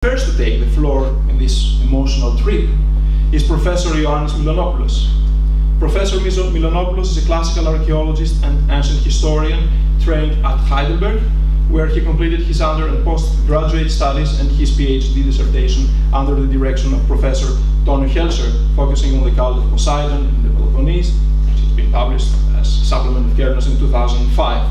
First to take the floor in this emotional trip is Professor Ioannis Mylonopoulos. Professor Mylonopoulos is a classical archaeologist and ancient historian trained at Heidelberg, where he completed his under and postgraduate studies and his PhD dissertation under the direction of Professor Tony Helcher, focusing on the cult of Poseidon in the Peloponnese, which has been published as a supplement of Kernos in 2005.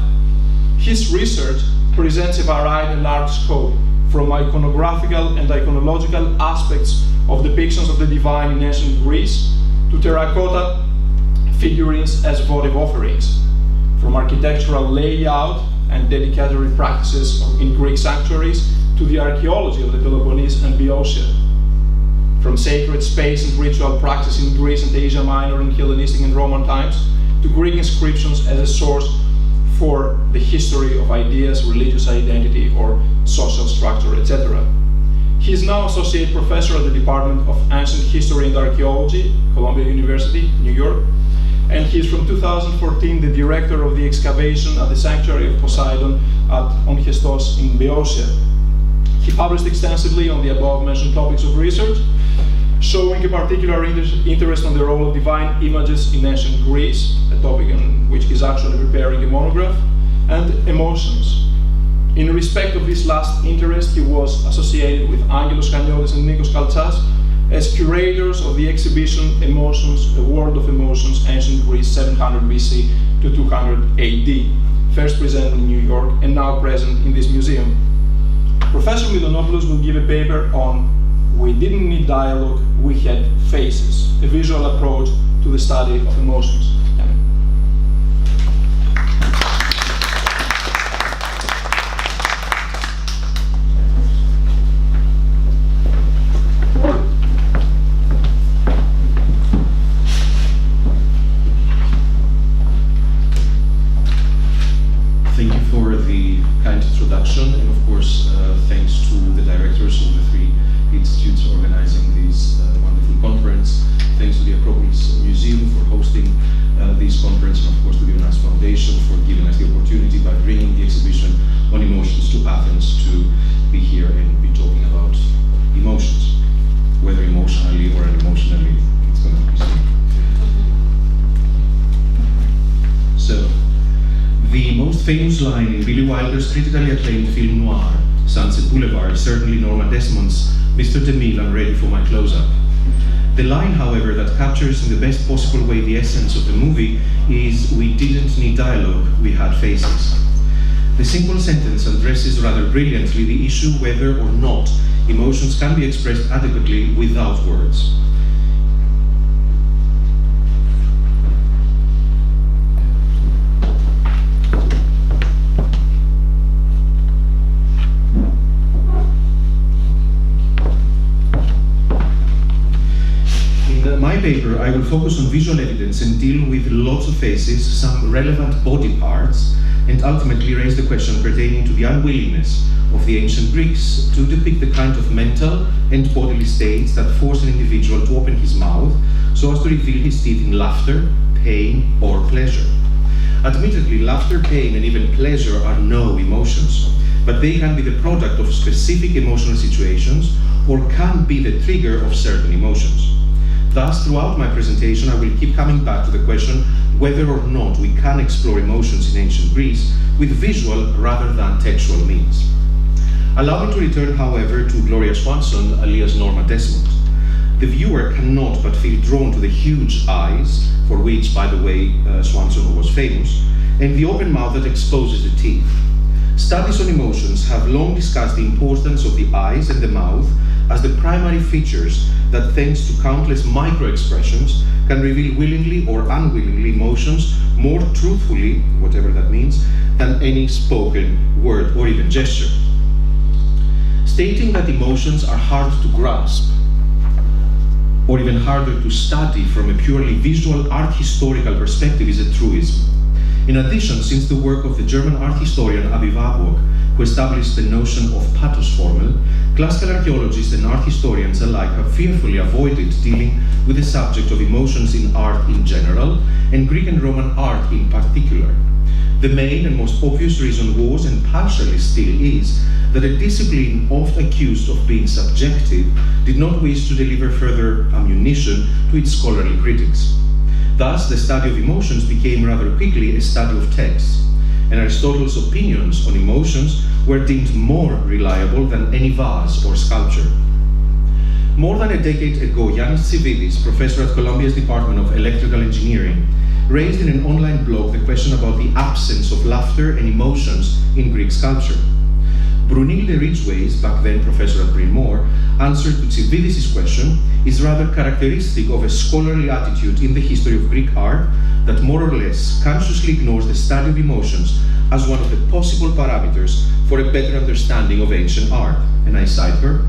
His research presents a varied and large scope, from iconographical and iconological aspects of depictions of the divine in ancient Greece to terracotta figurines as votive offerings, from architectural layout and dedicatory practices in Greek sanctuaries to the archaeology of the Peloponnese and Boeotia, from sacred space and ritual practice in Greece and Asia Minor in Hellenistic and Roman times to Greek inscriptions as a source for the history of ideas, religious identity, or social structure, etc. He is now Associate Professor at the Department of Ancient History and Archaeology, Columbia University, New York, and he is from 2014 the Director of the excavation at the Sanctuary of Poseidon at Onassis in Boeotia. He published extensively on the above-mentioned topics of research, showing a particular interest on the role of divine images in ancient Greece, a topic on which he's actually preparing a monograph, and emotions. In respect of this last interest, he was associated with Angelos Kaniotis and Nikos Kaltsas as curators of the exhibition Emotions, A World of Emotions, Ancient Greece, 700 BC to 200 AD, first presented in New York and now present in this museum. Professor Mylonopoulos will give a paper on "We didn't need dialogue, we had faces," a visual approach to the study of emotions. Thank you for the kind introduction, and of course, thanks to the directors of the three institutes organizing this wonderful conference. Thanks to the Acropolis Museum for hosting this conference, and of course to the Onassis Foundation for giving us the opportunity by bringing the exhibition on emotions to Athens to be here and be talking about emotions, whether emotionally or unemotionally, it's going to be seen. So, the most famous line in Billy Wilder's critically acclaimed film noir, Sunset Boulevard, is certainly Norma Desmond's "Mr. DeMille, I'm ready for my close-up." The line, however, that captures in the best possible way the essence of the movie is, "We didn't need dialogue, we had faces." The simple sentence addresses rather brilliantly the issue whether or not emotions can be expressed adequately without words. In my paper, I will focus on visual evidence and deal with lots of faces, some relevant body parts, and ultimately raise the question pertaining to the unwillingness of the ancient Greeks to depict the kind of mental and bodily states that force an individual to open his mouth so as to reveal his teeth in laughter, pain, or pleasure. Admittedly, laughter, pain, and even pleasure are no emotions, but they can be the product of specific emotional situations or can be the trigger of certain emotions. Thus, throughout my presentation, I will keep coming back to the question whether or not we can explore emotions in ancient Greece with visual rather than textual means. Allow me to return, however, to Gloria Swanson, alias Norma Desmond. The viewer cannot but feel drawn to the huge eyes, for which, by the way, Swanson was famous, and the open mouth that exposes the teeth. Studies on emotions have long discussed the importance of the eyes and the mouth as the primary features that, thanks to countless micro-expressions, can reveal willingly or unwillingly emotions more truthfully, whatever that means, than any spoken word or even gesture. Stating that emotions are hard to grasp, or even harder to study from a purely visual art historical perspective, is a truism. In addition, since the work of the German art historian Abi Warburg, who established the notion of pathos formel, classical archaeologists and art historians alike have fearfully avoided dealing with the subject of emotions in art in general, and Greek and Roman art in particular. The main and most obvious reason was, and partially still is, that a discipline oft accused of being subjective did not wish to deliver further ammunition to its scholarly critics. Thus, the study of emotions became rather quickly a study of texts, and Aristotle's opinions on emotions were deemed more reliable than any vase or sculpture. More than a decade ago, Yannis Tsividis, professor at Columbia's Department of Electrical Engineering, raised in an online blog the question about the absence of laughter and emotions in Greek sculpture. Brunilde Ridgway's, back then professor at Bryn Mawr, answer to Tsividis' question is rather characteristic of a scholarly attitude in the history of Greek art that more or less consciously ignores the study of emotions as one of the possible parameters for a better understanding of ancient art. And I cite her,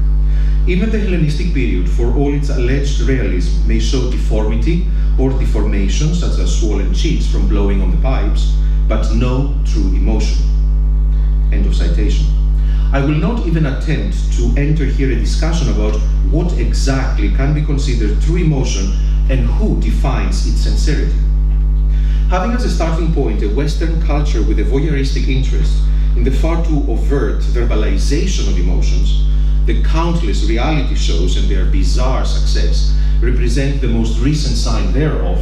"Even the Hellenistic period, for all its alleged realism, may show deformity or deformation, such as swollen cheeks from blowing on the pipes, but no true emotion." End of citation. I will not even attempt to enter here a discussion about what exactly can be considered true emotion and who defines its sincerity. Having as a starting point a Western culture with a voyeuristic interest in the far too overt verbalization of emotions, the countless reality shows and their bizarre success represent the most recent sign thereof.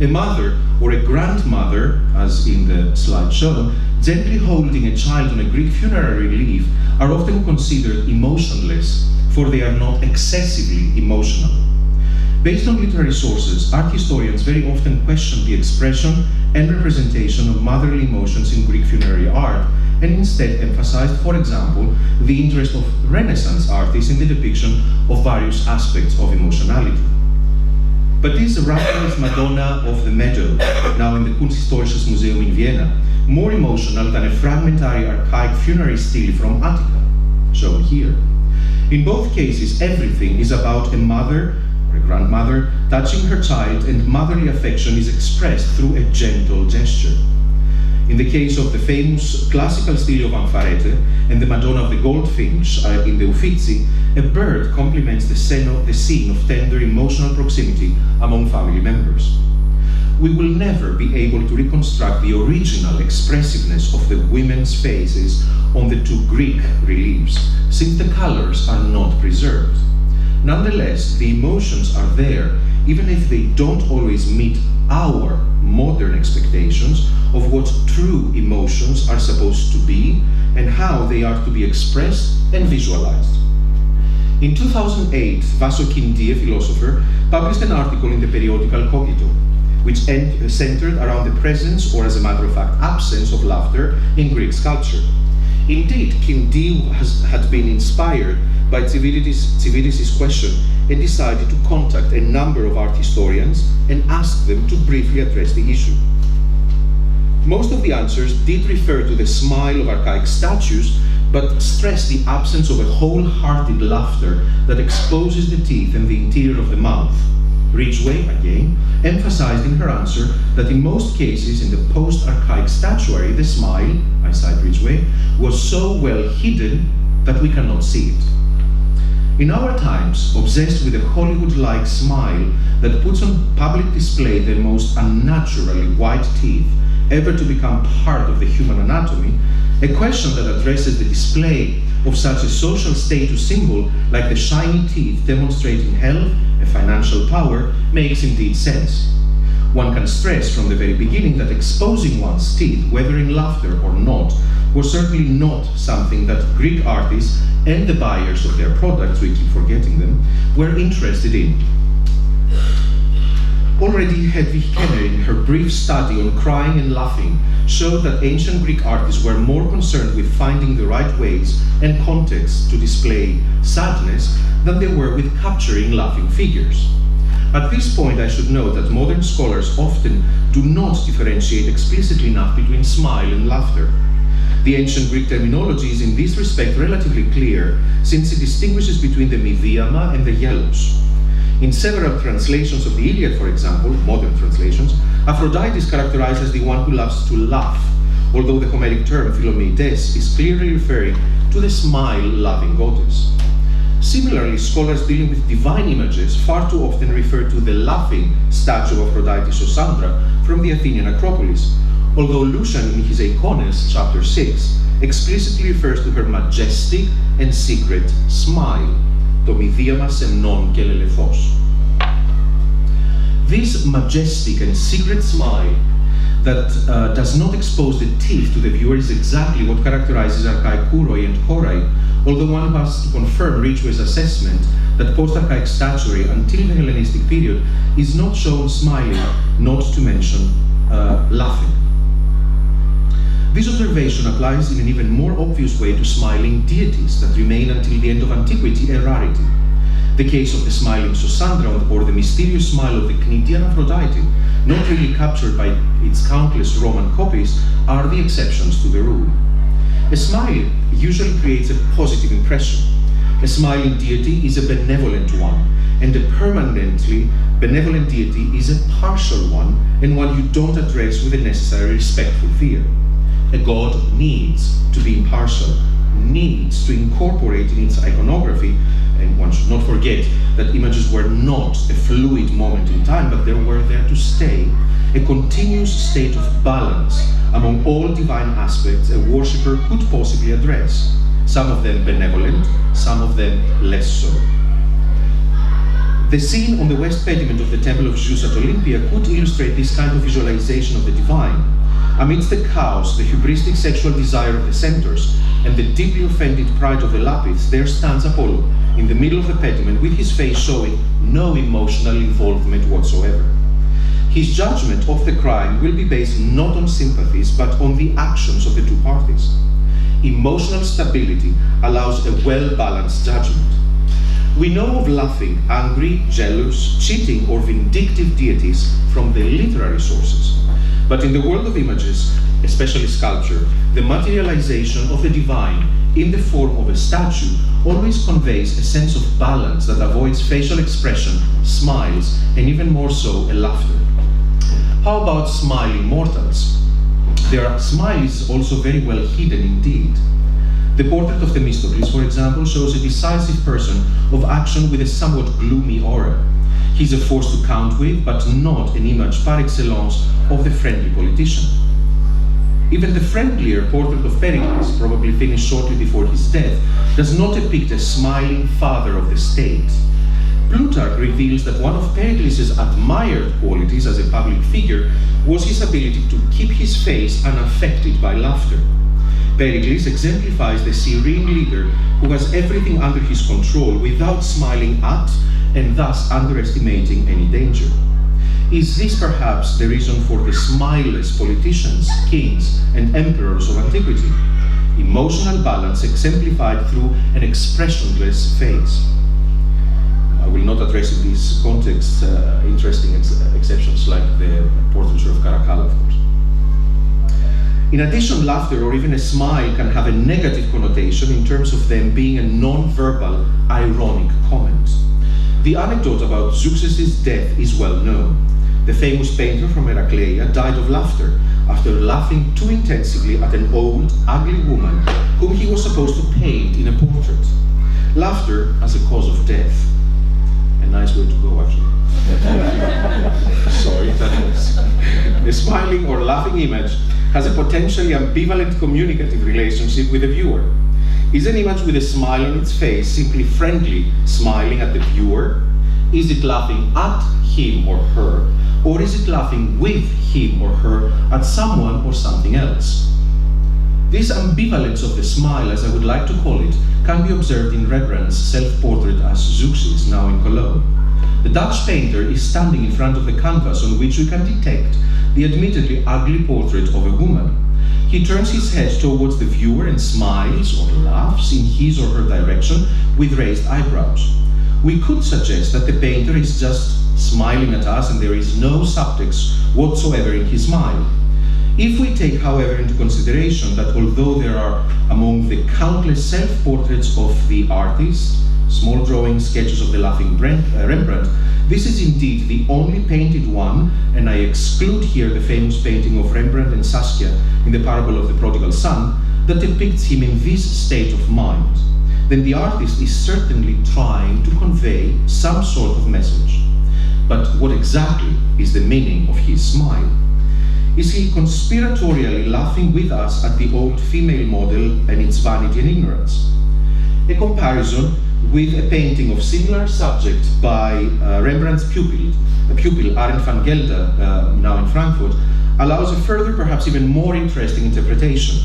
A mother or a grandmother, as in the slide shown, gently holding a child on a Greek funerary leaf are often considered emotionless, for they are not excessively emotional. Based on literary sources, art historians very often question the expression and representation of motherly emotions in Greek funerary art, and instead emphasized, for example, the interest of Renaissance artists in the depiction of various aspects of emotionality. But is Raphael's Madonna of the Meadow, now in the Kunsthistorisches Museum in Vienna, more emotional than a fragmentary archaic funerary stele from Attica, shown here? In both cases, everything is about a mother or a grandmother touching her child, and motherly affection is expressed through a gentle gesture. In the case of the famous classical stele of Ampharete and the Madonna of the Goldfinch in the Uffizi, a bird complements the scene of tender emotional proximity among family members. We will never be able to reconstruct the original expressiveness of the women's faces on the two Greek reliefs, since the colors are not preserved. Nonetheless, the emotions are there, even if they don't always meet our modern expectations of what true emotions are supposed to be and how they are to be expressed and visualized. In 2008, Vaso Kindi, a philosopher, published an article in the periodical Cogito, which centered around the presence, or as a matter of fact, absence of laughter in Greek sculpture. Indeed, Kindi had been inspired by Tsividis' question and decided to contact a number of art historians and ask them to briefly address the issue. Most of the answers did refer to the smile of archaic statues, but stressed the absence of a wholehearted laughter that exposes the teeth and the interior of the mouth. Ridgway, again, emphasized in her answer that in most cases in the post-archaic statuary, the smile, I cite Ridgway, was so well hidden that we cannot see it. In our times, obsessed with a Hollywood-like smile that puts on public display the most unnaturally white teeth ever to become part of the human anatomy, a question that addresses the display of such a social status symbol like the shiny teeth demonstrating health and financial power makes indeed sense. One can stress from the very beginning that exposing one's teeth, whether in laughter or not, was certainly not something that Greek artists and the buyers of their products, we keep forgetting them, were interested in. Already Hedwig Kenner, in her brief study on crying and laughing, showed that ancient Greek artists were more concerned with finding the right ways and contexts to display sadness than they were with capturing laughing figures. At this point, I should note that modern scholars often do not differentiate explicitly enough between smile and laughter. The ancient Greek terminology is in this respect relatively clear, since it distinguishes between the midiama and the yelos. In several translations of the Iliad, for example, modern translations, Aphrodite is characterized as the one who loves to laugh, although the Homeric term Philomeides is clearly referring to the smile-loving goddess. Similarly, scholars dealing with divine images far too often refer to the laughing statue of Aphrodite Sosandra from the Athenian Acropolis, although Lucian in his Icones, chapter 6, explicitly refers to her majestic and secret smile, το μηδίαμα σεμνών και λελεθός. This majestic and secret smile that does not expose the teeth to the viewer is exactly what characterizes archaic Kouroi and Korai, although one has to confirm Ridgway's assessment that post-archaic statuary until the Hellenistic period is not shown smiling, not to mention laughing. This observation applies in an even more obvious way to smiling deities that remain until the end of antiquity a rarity. The case of the smiling Sosandra or the mysterious smile of the Cnidian Aphrodite, not really captured by its countless Roman copies, are the exceptions to the rule. A smile usually creates a positive impression. A smiling deity is a benevolent one, and a permanently benevolent deity is a partial one, and one you don't address with the necessary respectful fear. A god needs to be impartial, needs to incorporate in its iconography, and one should not forget that images were not a fluid moment in time, but they were there to stay, a continuous state of balance among all divine aspects a worshipper could possibly address, some of them benevolent, some of them less so. The scene on the west pediment of the Temple of Zeus at Olympia could illustrate this kind of visualization of the divine. Amidst the chaos, the hubristic sexual desire of the centaurs, and the deeply offended pride of the Lapiths, there stands Apollo in the middle of the pediment with his face showing no emotional involvement whatsoever. His judgment of the crime will be based not on sympathies but on the actions of the two parties. Emotional stability allows a well-balanced judgment. We know of laughing, angry, jealous, cheating, or vindictive deities from the literary sources. But in the world of images, especially sculpture, the materialization of the divine in the form of a statue always conveys a sense of balance that avoids facial expression, smiles, and even more so, a laughter. How about smiling mortals? Their smile is also very well hidden indeed. The portrait of Themistocles, for example, shows a decisive person of action with a somewhat gloomy aura. He's a force to count with, but not an image par excellence of the friendly politician. Even the friendlier portrait of Pericles, probably finished shortly before his death, does not depict a smiling father of the state. Plutarch reveals that one of Pericles' admired qualities as a public figure was his ability to keep his face unaffected by laughter. Pericles exemplifies the serene leader who has everything under his control without smiling at and thus underestimating any danger. Is this perhaps the reason for the smileless politicians, kings, and emperors of antiquity? Emotional balance exemplified through an expressionless face. I will not address in this context interesting exceptions like the portraiture of Caracalla, of course. In addition, laughter or even a smile can have a negative connotation in terms of them being a non-verbal, ironic comment. The anecdote about Zeuxis' death is well known. The famous painter from Heraclea died of laughter after laughing too intensively at an old, ugly woman whom he was supposed to paint in a portrait. Laughter as a cause of death. A nice way to go, actually. Sorry, that was. A smiling or laughing image has a potentially ambivalent communicative relationship with the viewer. Is an image with a smile on its face simply friendly, smiling at the viewer? Is it laughing at him or her? Or is it laughing with him or her at someone or something else? This ambivalence of the smile, as I would like to call it, can be observed in Rembrandt's self-portrait as Zeuxis, now in Cologne. The Dutch painter is standing in front of the canvas on which we can detect the admittedly ugly portrait of a woman. He turns his head towards the viewer and smiles or laughs in his or her direction with raised eyebrows. We could suggest that the painter is just smiling at us and there is no subtext whatsoever in his smile. If we take, however, into consideration that although there are among the countless self-portraits of the artist, small drawings, sketches of the laughing Rembrandt, this is indeed the only painted one, and I exclude here the famous painting of Rembrandt and Saskia in the parable of the prodigal son, that depicts him in this state of mind, then the artist is certainly trying to convey some sort of message. But what exactly is the meaning of his smile? is he conspiratorially laughing with us at the old female model and its vanity and ignorance? A comparison with a painting of similar subject by Rembrandt's pupil Arend van Gelder, now in Frankfurt, allows a further, perhaps even more interesting interpretation.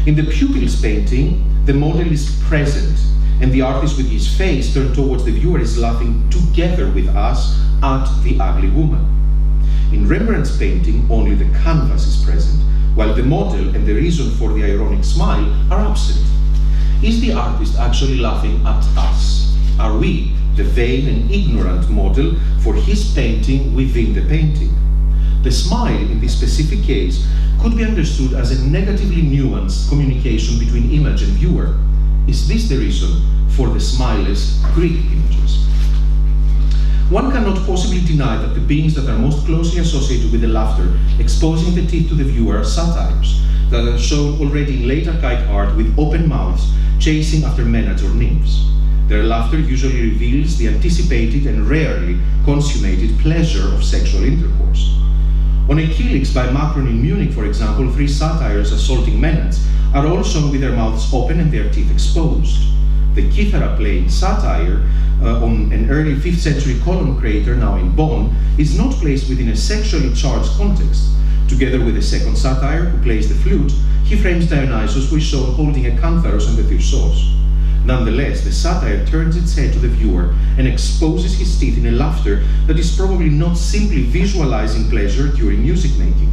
In the pupil's painting, the model is present, and the artist with his face turned towards the viewer is laughing together with us at the ugly woman. In Rembrandt's painting, only the canvas is present, while the model and the reason for the ironic smile are absent. Is the artist actually laughing at us? Are we the vain and ignorant model for his painting within the painting? The smile in this specific case could be understood as a negatively nuanced communication between image and viewer. Is this the reason for the smileless Greek images? One cannot possibly deny that the beings that are most closely associated with the laughter exposing the teeth to the viewer are satyrs that are shown already in late archaic art with open mouths chasing after maenads or nymphs. Their laughter usually reveals the anticipated and rarely consummated pleasure of sexual intercourse. On a Kilix by Macron in Munich, for example, 3 satyrs assaulting maenads are all shown with their mouths open and their teeth exposed. The Kythera-playing satyr on an early 5th century column crater now in Bonn is not placed within a sexually charged context. Together with a second satyr who plays the flute, he frames Dionysus, who is shown holding a cantharos and the thyrsos. Nonetheless, the satyr turns its head to the viewer and exposes his teeth in a laughter that is probably not simply visualizing pleasure during music making.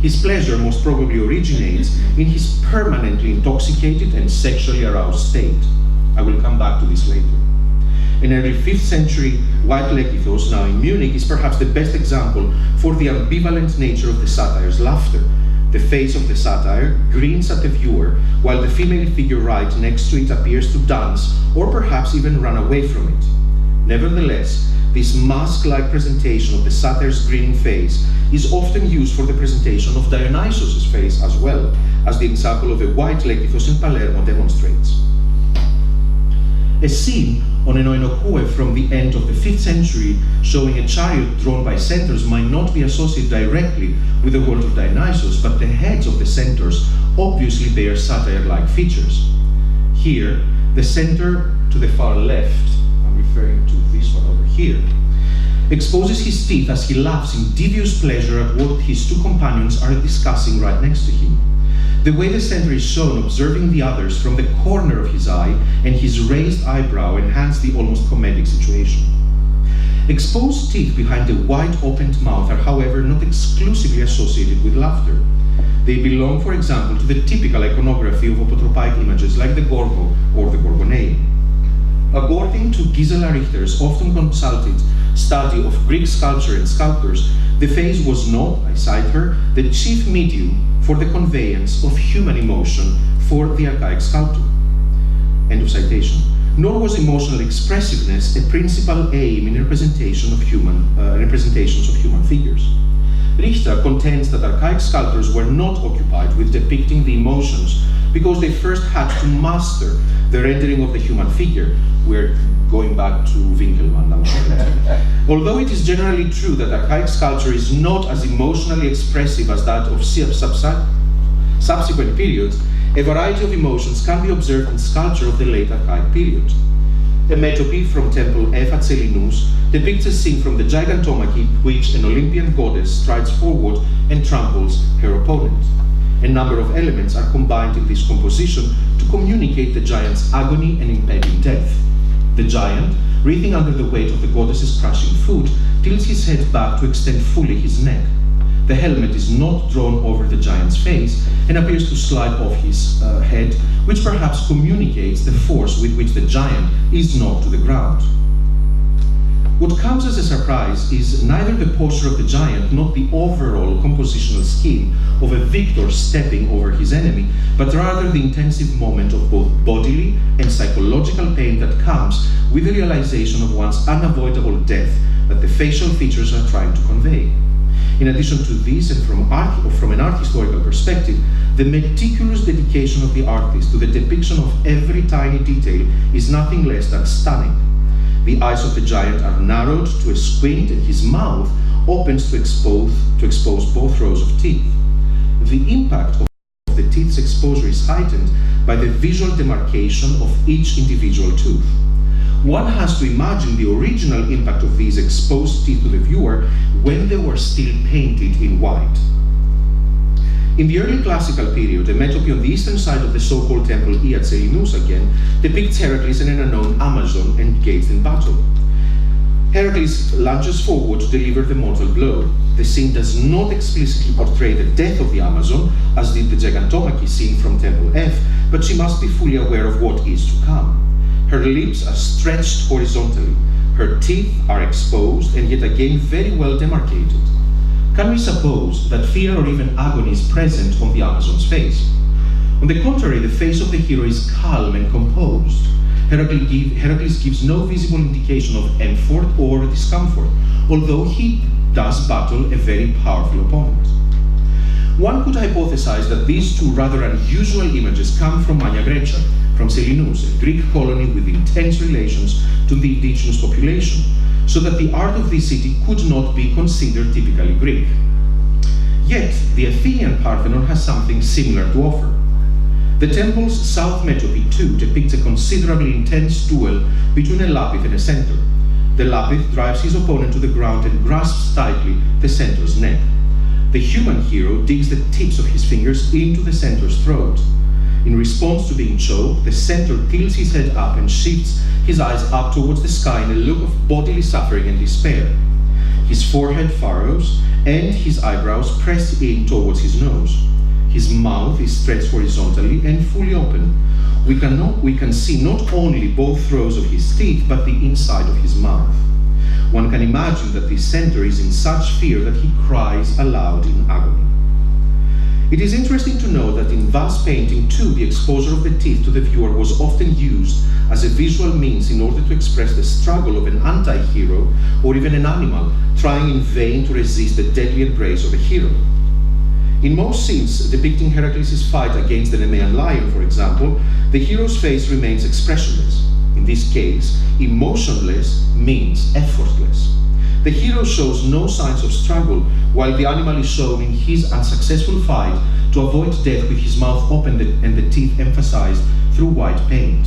His pleasure most probably originates in his permanently intoxicated and sexually aroused state. I will come back to this later. An early 5th century white lekythos, now in Munich, is perhaps the best example for the ambivalent nature of the satyr's laughter. The face of the satyr grins at the viewer, while the female figure right next to it appears to dance or perhaps even run away from it. Nevertheless, this mask-like presentation of the satyr's grinning face is often used for the presentation of Dionysus' face as well, as the example of a white lekythos in Palermo demonstrates. A scene on an oinokoué from the end of the 5th century showing a chariot drawn by centaurs might not be associated directly with the world of Dionysus, but the heads of the centaurs obviously bear satyr-like features. Here, the centaur to the far left, I'm referring to this one over here, exposes his teeth as he laughs in devious pleasure at what his 2 companions are discussing right next to him. The way the centaur is shown observing the others from the corner of his eye and his raised eyebrow enhance the almost comedic situation. Exposed teeth behind a wide opened mouth are, however, not exclusively associated with laughter. They belong, for example, to the typical iconography of apotropaic images like the Gorgo or the Gorgonei. According to Gisela Richter's often consulted study of Greek sculpture and sculptors, the face was not, I cite her, the chief medium for the conveyance of human emotion for the archaic sculptor. End of citation. Nor was emotional expressiveness a principal aim in representations of human figures. Richter contends that archaic sculptors were not occupied with depicting the emotions because they first had to master the rendering of the human figure. We're going back to Winkelmann now. Although it is generally true that archaic sculpture is not as emotionally expressive as that of subsequent periods, a variety of emotions can be observed in sculpture of the late archaic period. A metope from Temple F at Selinous depicts a scene from the Gigantomachy in which an Olympian goddess strides forward and tramples her opponent. A number of elements are combined in this composition to communicate the giant's agony and impending death. The giant, writhing under the weight of the goddess's crushing foot, tilts his head back to extend fully his neck. The helmet is not drawn over the giant's face and appears to slide off his head, which perhaps communicates the force with which the giant is knocked to the ground. What comes as a surprise is neither the posture of the giant nor the overall compositional scheme of a victor stepping over his enemy, but rather the intensive moment of both bodily and psychological pain that comes with the realization of one's unavoidable death that the facial features are trying to convey. In addition to this, and from an art historical perspective, the meticulous dedication of the artist to the depiction of every tiny detail is nothing less than stunning. The eyes of the giant are narrowed to a squint and his mouth opens to expose both rows of teeth. the impact of the teeth's exposure is heightened by the visual demarcation of each individual tooth. One has to imagine the original impact of these exposed teeth to the viewer when they were still painted in white. In the early classical period, a metopy on the eastern side of the so-called temple at Selinous again depicts Heracles and an unknown Amazon engaged in battle. Heracles lunges forward to deliver the mortal blow. The scene does not explicitly portray the death of the Amazon, as did the Gigantomachy scene from Temple F, but she must be fully aware of what is to come. Her lips are stretched horizontally, her teeth are exposed and yet again very well demarcated. Can we suppose that fear or even agony is present on the Amazon's face? On the contrary, the face of the hero is calm and composed. Heracles gives no visible indication of effort or discomfort, although he does battle a very powerful opponent. One could hypothesize that these two rather unusual images come from Magna Grecia, from Selinous, a Greek colony with intense relations to the indigenous population, so that the art of this city could not be considered typically Greek. Yet, the Athenian Parthenon has something similar to offer. The temple's south metopy too depicts a considerably intense duel between a Lapith and a centaur. The Lapith drives his opponent to the ground and grasps tightly the centaur's neck. The human hero digs the tips of his fingers into the centaur's throat. In response to being choked, the centaur tilts his head up and shifts his eyes up towards the sky in a look of bodily suffering and despair. His forehead furrows and his eyebrows press in towards his nose. His mouth is stretched horizontally and fully open. We can see not only both rows of his teeth, but the inside of his mouth. One can imagine that this centaur is in such fear that he cries aloud in agony. It is interesting to note that in vase painting too, the exposure of the teeth to the viewer was often used as a visual means in order to express the struggle of an anti-hero or even an animal trying in vain to resist the deadly embrace of a hero. In most scenes depicting Heracles' fight against the Nemean lion, for example, the hero's face remains expressionless. In this case, emotionless means effortless. The hero shows no signs of struggle, while the animal is shown in his unsuccessful fight to avoid death with his mouth open and the teeth emphasized through white paint.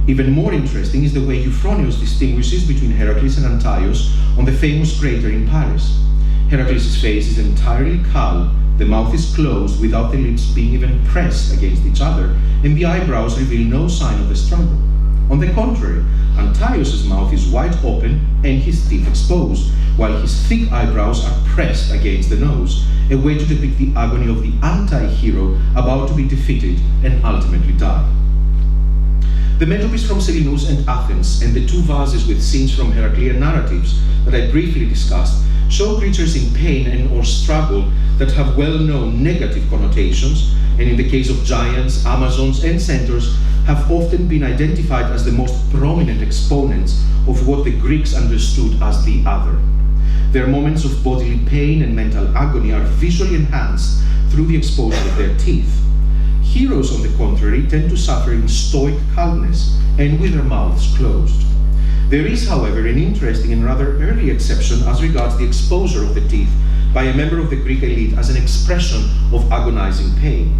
Even more interesting is the way Euphronios distinguishes between Heracles and Antaios on the famous crater in Paris. Heracles' face is entirely calm, the mouth is closed without the lips being even pressed against each other, and the eyebrows reveal no sign of the struggle. On the contrary, Antaios' mouth is wide open and his teeth exposed, while his thick eyebrows are pressed against the nose, a way to depict the agony of the anti-hero about to be defeated and ultimately die. The metopes from Selinous and Athens and the two vases with scenes from Heraclean narratives that I briefly discussed show creatures in pain and or struggle that have well-known negative connotations, and in the case of giants, Amazons, and centaurs, have often been identified as the most prominent exponents of what the Greeks understood as the other. Their moments of bodily pain and mental agony are visually enhanced through the exposure of their teeth. Heroes, on the contrary, tend to suffer in stoic calmness and with their mouths closed. There is, however, an interesting and rather early exception as regards the exposure of the teeth by a member of the Greek elite as an expression of agonizing pain.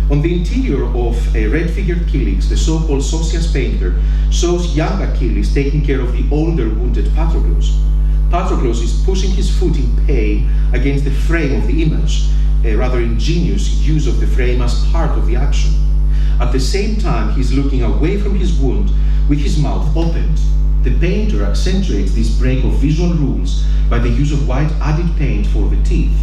On the interior of a red-figured Kylix, the so-called Sosias painter shows young Achilles taking care of the older wounded Patroclus. Patroclus is pushing his foot in pain against the frame of the image, a rather ingenious use of the frame as part of the action. At the same time, he is looking away from his wound with his mouth opened. The painter accentuates this break of visual rules by the use of white added paint for the teeth.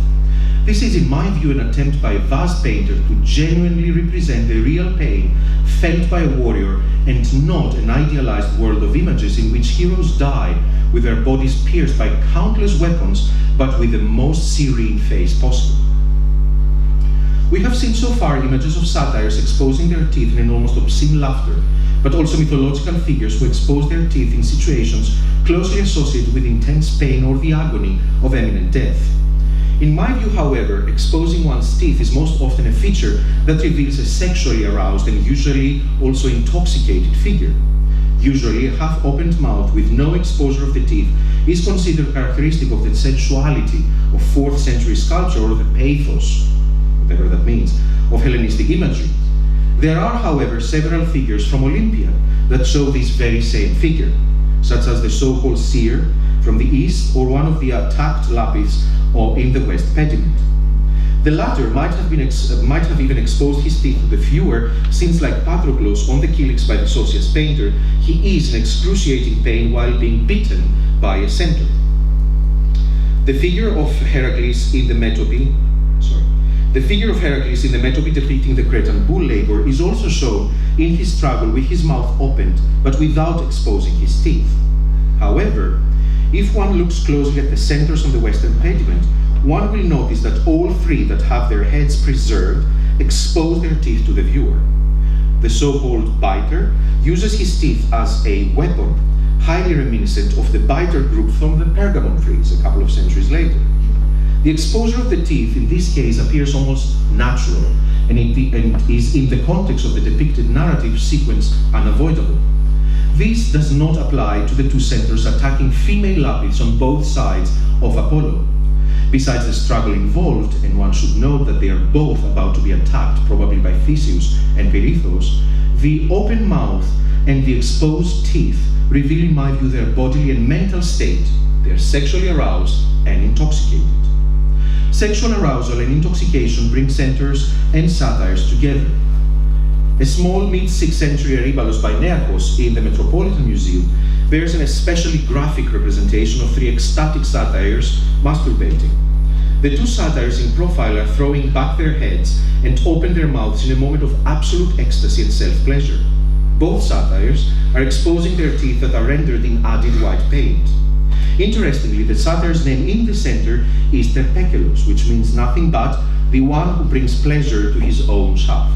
This is, in my view, an attempt by a vase painter to genuinely represent the real pain felt by a warrior and not an idealized world of images in which heroes die with their bodies pierced by countless weapons, but with the most serene face possible. We have seen so far images of satyrs exposing their teeth in an almost obscene laughter, but also mythological figures who expose their teeth in situations closely associated with intense pain or the agony of imminent death. In my view, however, exposing one's teeth is most often a feature that reveals a sexually aroused and usually also intoxicated figure. Usually, a half-opened mouth with no exposure of the teeth is considered characteristic of the sensuality of 4th century sculpture or the pathos whatever that means, of Hellenistic imagery. There are, however, several figures from Olympia that show this very same figure, such as the so-called seer from the east or one of the attacked lapis in the west pediment. The latter might have even exposed his teeth to the viewer, since, like Patroclus on the Kylix by the Sosias painter, he is in excruciating pain while being bitten by a centaur. The figure of Heracles in the metope, depicting the Cretan bull labor is also shown in his struggle with his mouth opened, but without exposing his teeth. However, if one looks closely at the centaurs on the western pediment, one will notice that all three that have their heads preserved expose their teeth to the viewer. The so-called biter uses his teeth as a weapon, highly reminiscent of the biter group from the Pergamon frieze a couple of centuries later. The exposure of the teeth in this case appears almost natural, and is in the context of the depicted narrative sequence unavoidable. This does not apply to the two centaurs attacking female lapis on both sides of Apollo. Besides the struggle involved, and one should note that they are both about to be attacked, probably by Theseus and Perithous, the open mouth and the exposed teeth reveal, in my view, their bodily and mental state. They are sexually aroused and intoxicated. Sexual arousal and intoxication bring centaurs and satyrs together. A small mid-6th century Erybalos by Nearchos in the Metropolitan Museum bears an especially graphic representation of three ecstatic satyrs masturbating. The two satyrs in profile are throwing back their heads and open their mouths in a moment of absolute ecstasy and self-pleasure. Both satyrs are exposing their teeth that are rendered in added white paint. Interestingly, the satyr's name in the center is Terpekelos, which means nothing but the one who brings pleasure to his own shaft.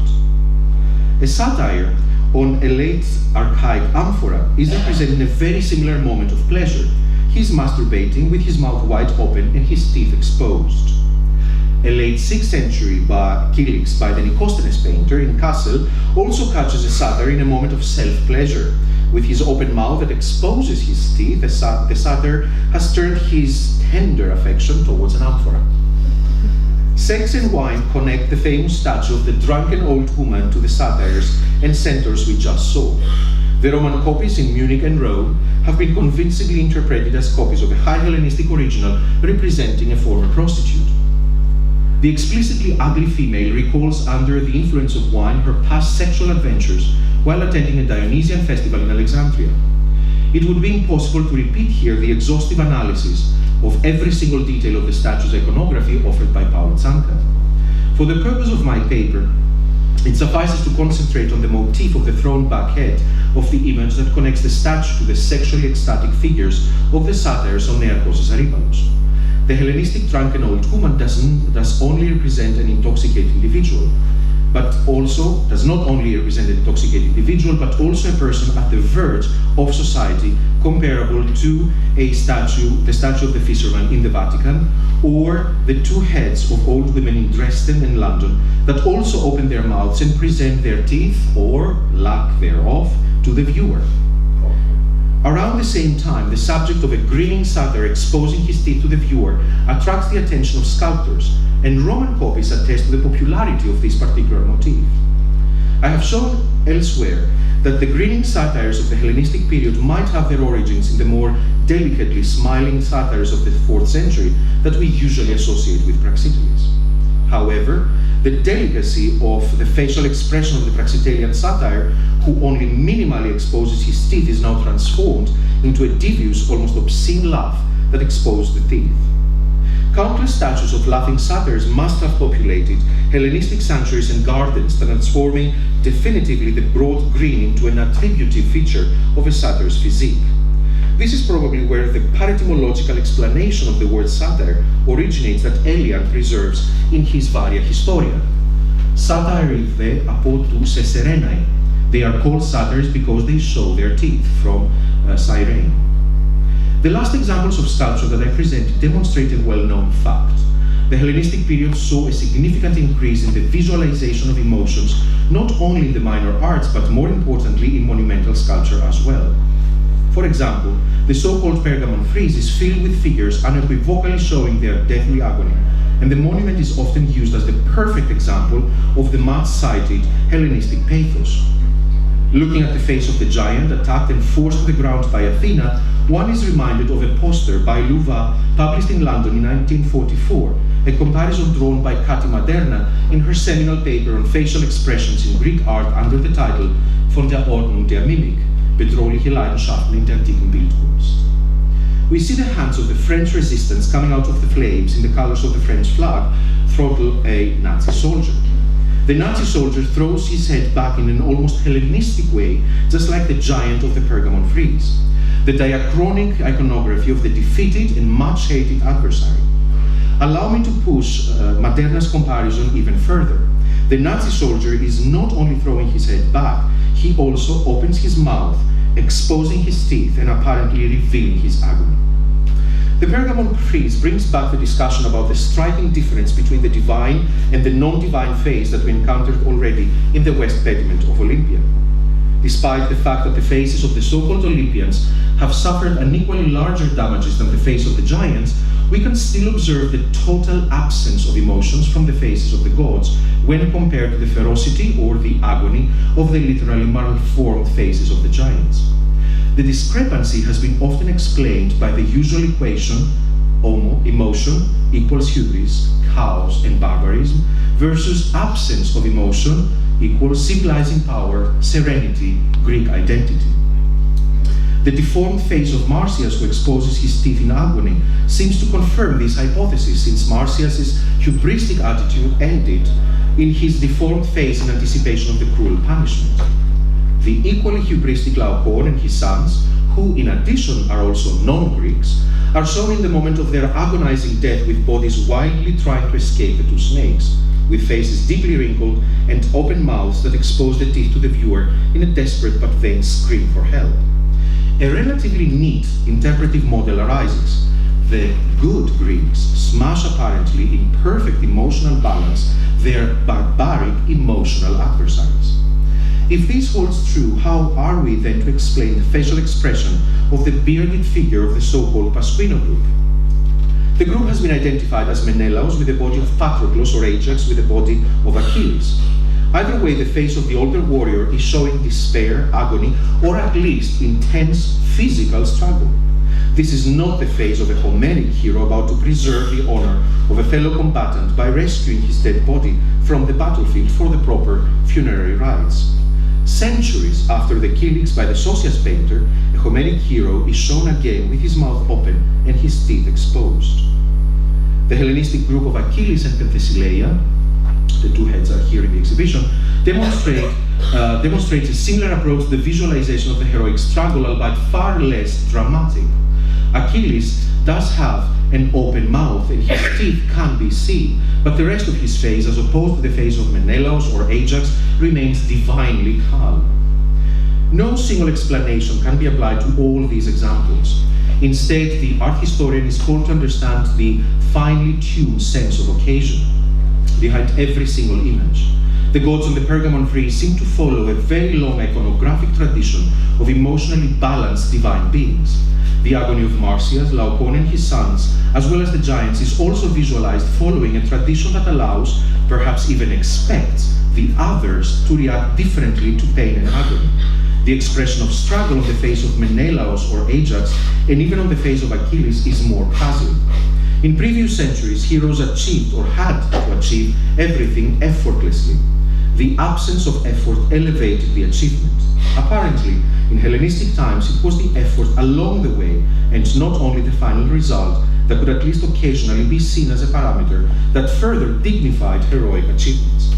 A satyr on a late archaic amphora is representing a very similar moment of pleasure. He's masturbating with his mouth wide open and his teeth exposed. A late 6th century Kylix by the Nicosthenes painter in Kassel also catches a satyr in a moment of self-pleasure. With his open mouth that exposes his teeth, the satyr has turned his tender affection towards an amphora. Sex and wine connect the famous statue of the drunken old woman to the satyrs and centaurs we just saw. The Roman copies in Munich and Rome have been convincingly interpreted as copies of a high Hellenistic original representing a former prostitute. The explicitly ugly female recalls, under the influence of wine, her past sexual adventures while attending a Dionysian festival in Alexandria. It would be impossible to repeat here the exhaustive analysis of every single detail of the statue's iconography offered by Paul Zanca. For the purpose of my paper, it suffices to concentrate on the motif of the thrown back head of the image that connects the statue to the sexually ecstatic figures of the satyrs on Nearchos' Erybalos. The Hellenistic drunken old woman does only represent an intoxicated individual, but also does not only represent an intoxicated individual, but also a person at the verge of society, comparable to the statue of the fisherman in the Vatican, or the two heads of old women in Dresden and London that also open their mouths and present their teeth, or lack thereof, to the viewer. Around the same time, the subject of a grinning satyr exposing his teeth to the viewer attracts the attention of sculptors, and Roman copies attest to the popularity of this particular motif. I have shown elsewhere that the grinning satyrs of the Hellenistic period might have their origins in the more delicately smiling satyrs of the 4th century that we usually associate with Praxiteles. However, the delicacy of the facial expression of the Praxitelian satyr, who only minimally exposes his teeth, is now transformed into a devious, almost obscene laugh that exposed the teeth. Countless statues of laughing satyrs must have populated Hellenistic sanctuaries and gardens, transforming definitively the broad grin into an attributive feature of a satyr's physique. This is probably where the paretymological explanation of the word satyr originates that Elian preserves in his Varia Historia. Satyrive apo tou seserenai. They are called satyrs because they show their teeth, from Cyrene. The last examples of sculpture that I present demonstrate a well-known fact. The Hellenistic period saw a significant increase in the visualization of emotions, not only in the minor arts, but more importantly in monumental sculpture as well. For example, the so-called Pergamon frieze is filled with figures unequivocally showing their deathly agony, and the monument is often used as the perfect example of the much-cited Hellenistic pathos. Looking at the face of the giant attacked and forced to the ground by Athena, one is reminded of a poster by Louva published in London in 1944, a comparison drawn by Kati Maderna in her seminal paper on facial expressions in Greek art under the title Von der Ordnung der Mimik, bedrohliche Leidenschaften in der antiken Bildkunst. We see the hands of the French resistance coming out of the flames in the colors of the French flag throttle a Nazi soldier. The Nazi soldier throws his head back in an almost Hellenistic way, just like the giant of the Pergamon frieze. The diachronic iconography of the defeated and much hated adversary. Allow me to push Maderna's comparison even further. The Nazi soldier is not only throwing his head back, he also opens his mouth, exposing his teeth and apparently revealing his agony. The Pergamon frieze brings back the discussion about the striking difference between the divine and the non-divine face that we encountered already in the west pediment of Olympia. Despite the fact that the faces of the so-called Olympians have suffered unequally larger damages than the face of the giants, we can still observe the total absence of emotions from the faces of the gods when compared to the ferocity or the agony of the literally malformed faces of the giants. The discrepancy has been often explained by the usual equation emotion equals hubris, chaos and barbarism, versus absence of emotion equals civilizing power, serenity, Greek identity. The deformed face of Marsyas, who exposes his teeth in agony, seems to confirm this hypothesis, since Marsyas's hubristic attitude ended in his deformed face in anticipation of the cruel punishment. The equally hubristic Laocoon and his sons, who in addition are also non-Greeks, are shown in the moment of their agonizing death with bodies wildly trying to escape the two snakes, with faces deeply wrinkled and open mouths that expose the teeth to the viewer in a desperate but vain scream for help. A relatively neat interpretive model arises. The good Greeks smash apparently in perfect emotional balance their barbaric emotional adversaries. If this holds true, how are we then to explain the facial expression of the bearded figure of the so-called Pasquino group? The group has been identified as Menelaus with the body of Patroclus or Ajax with the body of Achilles. Either way, the face of the older warrior is showing despair, agony, or at least intense physical struggle. This is not the face of a Homeric hero about to preserve the honor of a fellow combatant by rescuing his dead body from the battlefield for the proper funerary rites. Centuries after the killings by the Sosias painter, a Homeric hero is shown again with his mouth open and his teeth exposed. The Hellenistic group of Achilles and Penthesilea, the two heads are here in the exhibition, demonstrates a similar approach to the visualization of the heroic struggle, albeit far less dramatic. Achilles does have an open mouth and his teeth can be seen, but the rest of his face, as opposed to the face of Menelaus or Ajax, remains divinely calm. No single explanation can be applied to all these examples. Instead, the art historian is called to understand the finely tuned sense of occasion behind every single image. The gods on the Pergamon frieze seem to follow a very long iconographic tradition of emotionally balanced divine beings. The agony of Marsyas, Laocoon and his sons, as well as the giants, is also visualized following a tradition that allows, perhaps even expects, the others to react differently to pain and agony. The expression of struggle on the face of Menelaus or Ajax, and even on the face of Achilles, is more passive. In previous centuries, heroes achieved or had to achieve everything effortlessly. The absence of effort elevated the achievement. Apparently, in Hellenistic times, it was the effort along the way, and not only the final result, that could at least occasionally be seen as a parameter that further dignified heroic achievements.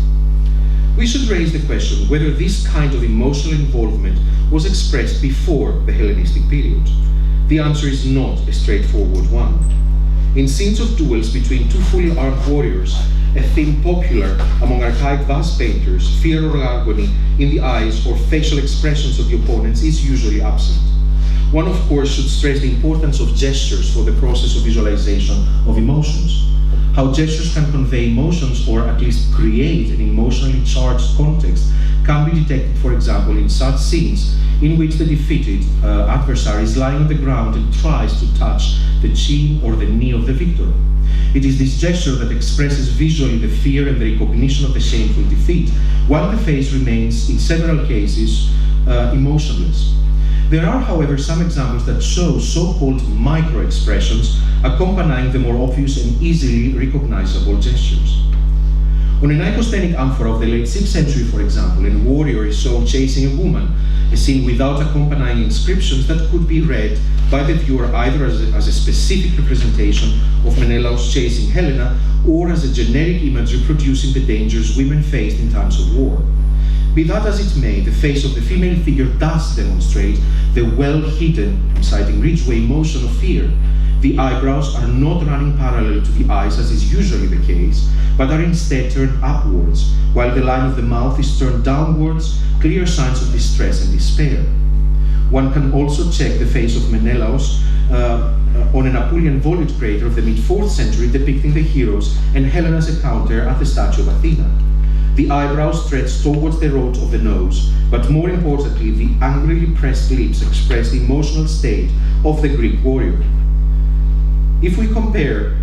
We should raise the question whether this kind of emotional involvement was expressed before the Hellenistic period. The answer is not a straightforward one. In scenes of duels between two fully armed warriors, a theme popular among archaic vase painters, fear or agony in the eyes or facial expressions of the opponents is usually absent. One, of course, should stress the importance of gestures for the process of visualization of emotions. How gestures can convey emotions, or at least create an emotionally charged context, can be detected, for example, in such scenes in which the defeated adversary is lying on the ground and tries to touch the chin or the knee of the victor. It is this gesture that expresses visually the fear and the recognition of the shameful defeat, while the face remains, in several cases, emotionless. There are, however, some examples that show so-called micro-expressions accompanying the more obvious and easily recognizable gestures. On an icosthenic amphora of the late 6th century, for example, a warrior is shown chasing a woman, a scene without accompanying inscriptions that could be read by the viewer either as a specific representation of Menelaus chasing Helena, or as a generic image reproducing the dangers women faced in times of war. Be that as it may, the face of the female figure does demonstrate the well-hidden, I'm citing Ridgway, emotion of fear. The eyebrows are not running parallel to the eyes, as is usually the case, but are instead turned upwards, while the line of the mouth is turned downwards, clear signs of distress and despair. One can also check the face of Menelaus on an Apulian volute crater of the mid-4th century depicting the heroes and Helena's encounter at the statue of Athena. The eyebrows stretch towards the root of the nose, but more importantly, the angrily pressed lips express the emotional state of the Greek warrior. If we compare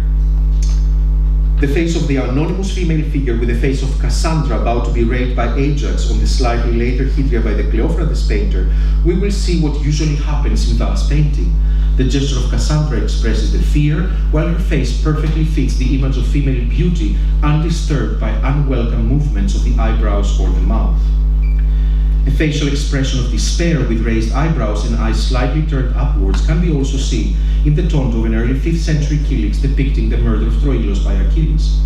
the face of the anonymous female figure with the face of Cassandra about to be raped by Ajax on the slightly later Hydria by the Cleophrates painter, we will see what usually happens in that painting. The gesture of Cassandra expresses the fear, while her face perfectly fits the image of female beauty, undisturbed by unwelcome movements of the eyebrows or the mouth. A facial expression of despair with raised eyebrows and eyes slightly turned upwards can be also seen in the tonto of an early 5th century Kylix depicting the murder of Troilos by Achilles.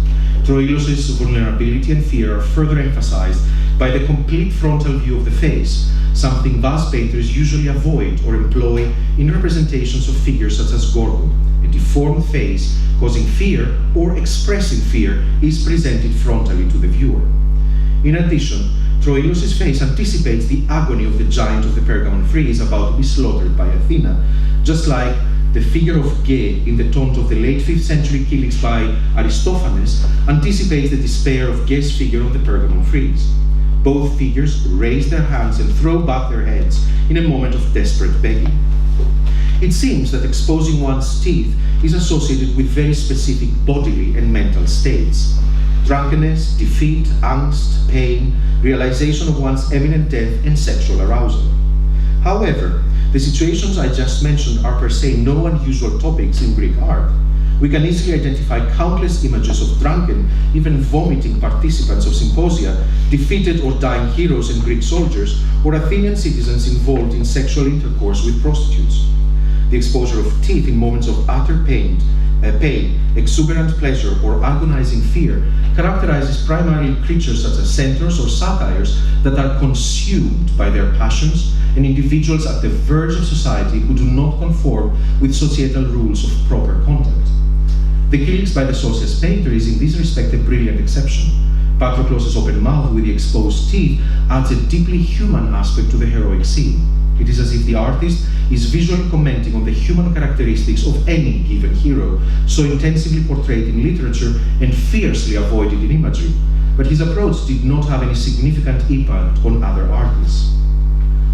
Troilus' vulnerability and fear are further emphasized by the complete frontal view of the face, something vase painters usually avoid or employ in representations of figures such as Gorgo. A deformed face causing fear or expressing fear is presented frontally to the viewer. In addition, Troilus' face anticipates the agony of the giant of the Pergamon frieze about to be slaughtered by Athena, just like the figure of Ge in the tonto of the late 5th century Kylix by Aristophanes anticipates the despair of Ge's figure on the Pergamon frieze. Both figures raise their hands and throw back their heads in a moment of desperate begging. It seems that exposing one's teeth is associated with very specific bodily and mental states: drunkenness, defeat, angst, pain, realization of one's imminent death, and sexual arousal. However, the situations I just mentioned are per se no unusual topics in Greek art. We can easily identify countless images of drunken, even vomiting participants of symposia, defeated or dying heroes and Greek soldiers, or Athenian citizens involved in sexual intercourse with prostitutes. The exposure of teeth in moments of utter pain, exuberant pleasure, or agonizing fear characterizes primarily creatures such as centaurs or satyrs that are consumed by their passions, and individuals at the verge of society who do not conform with societal rules of proper conduct. The Kylix by the Sosias painter is in this respect a brilliant exception. Patroclus' open mouth with the exposed teeth adds a deeply human aspect to the heroic scene. It is as if the artist is visually commenting on the human characteristics of any given hero, so intensively portrayed in literature and fiercely avoided in imagery. But his approach did not have any significant impact on other artists.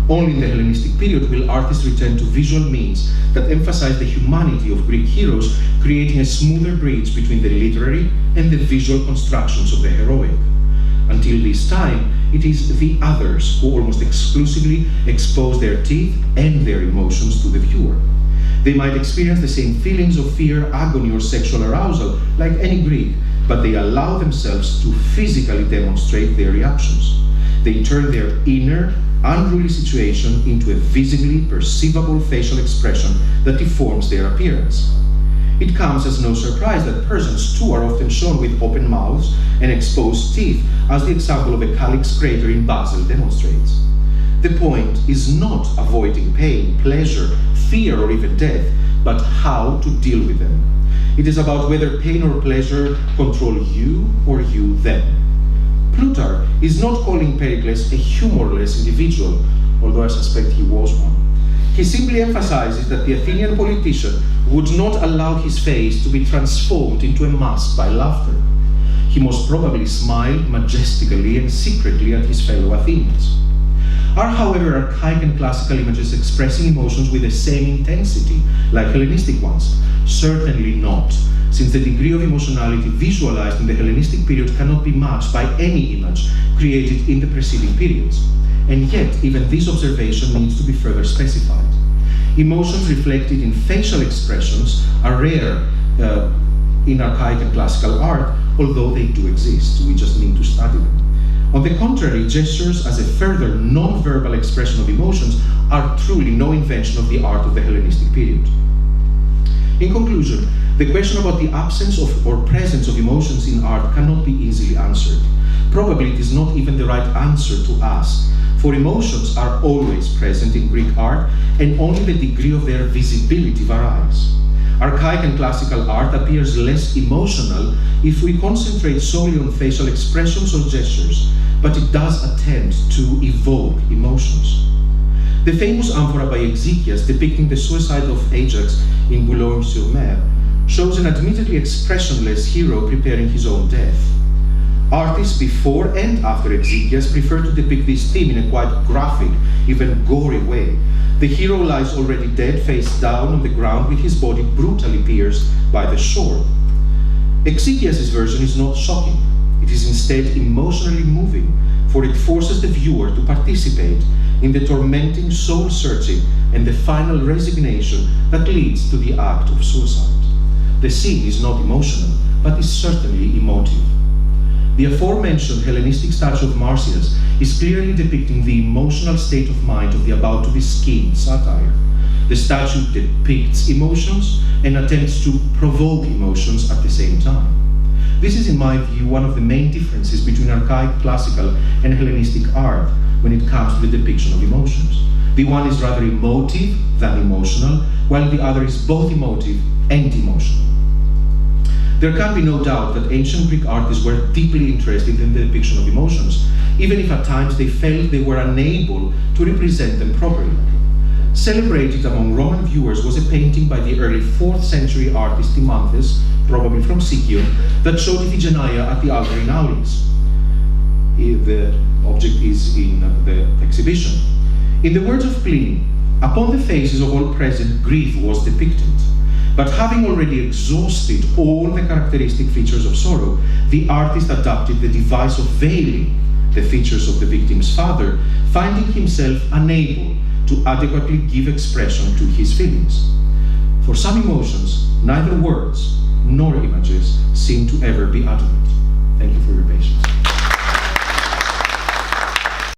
Only in the Hellenistic period will artists return to visual means that emphasize the humanity of Greek heroes, creating a smoother bridge between the literary and the visual constructions of the heroic. Until this time, it is the others who almost exclusively expose their teeth and their emotions to the viewer. They might experience the same feelings of fear, agony, or sexual arousal like any Greek, but they allow themselves to physically demonstrate their reactions. They turn their inner, unruly situation into a visibly perceivable facial expression that deforms their appearance. It comes as no surprise that persons too are often shown with open mouths and exposed teeth, as the example of a calyx crater in Basel demonstrates. The point is not avoiding pain, pleasure, fear, or even death, but how to deal with them. It is about whether pain or pleasure control you or you them. Plutarch is not calling Pericles a humorless individual, although I suspect he was one. He simply emphasizes that the Athenian politician would not allow his face to be transformed into a mask by laughter. He most probably smiled majestically and secretly at his fellow Athenians. Are, however, archaic and classical images expressing emotions with the same intensity like Hellenistic ones? Certainly not, since the degree of emotionality visualized in the Hellenistic period cannot be matched by any image created in the preceding periods. And yet, even this observation needs to be further specified. Emotions reflected in facial expressions are rare in archaic and classical art, although they do exist. We just need to study them. On the contrary, gestures as a further non-verbal expression of emotions are truly no invention of the art of the Hellenistic period. In conclusion, the question about the absence of or presence of emotions in art cannot be easily answered. Probably it is not even the right answer to ask, for emotions are always present in Greek art, and only the degree of their visibility varies. Archaic and classical art appears less emotional if we concentrate solely on facial expressions or gestures, but it does attempt to evoke emotions. The famous amphora by Exekias depicting the suicide of Ajax in Boulogne-sur-Mer shows an admittedly expressionless hero preparing his own death. Artists before and after Exekias prefer to depict this theme in a quite graphic, even gory way. The hero lies already dead, face down on the ground with his body brutally pierced by the sword. Exekias' version is not shocking. It is instead emotionally moving, for it forces the viewer to participate in the tormenting soul-searching and the final resignation that leads to the act of suicide. The scene is not emotional, but is certainly emotive. The aforementioned Hellenistic statue of Marsyas is clearly depicting the emotional state of mind of the about-to-be-skinned satyr. The statue depicts emotions and attempts to provoke emotions at the same time. This is, in my view, one of the main differences between archaic, classical, and Hellenistic art when it comes to the depiction of emotions. The one is rather emotive than emotional, while the other is both emotive and emotional. There can be no doubt that ancient Greek artists were deeply interested in the depiction of emotions, even if at times they felt they were unable to represent them properly. Celebrated among Roman viewers was a painting by the early 4th century artist Timanthes, probably from Sicyon, that showed Iphigenia at the altar in Aulis. The object is in the exhibition. In the words of Pliny, upon the faces of all present grief was depicted. But having already exhausted all the characteristic features of sorrow, the artist adopted the device of veiling the features of the victim's father, finding himself unable to adequately give expression to his feelings. For some emotions, neither words nor images seem to ever be adequate. Thank you for your patience.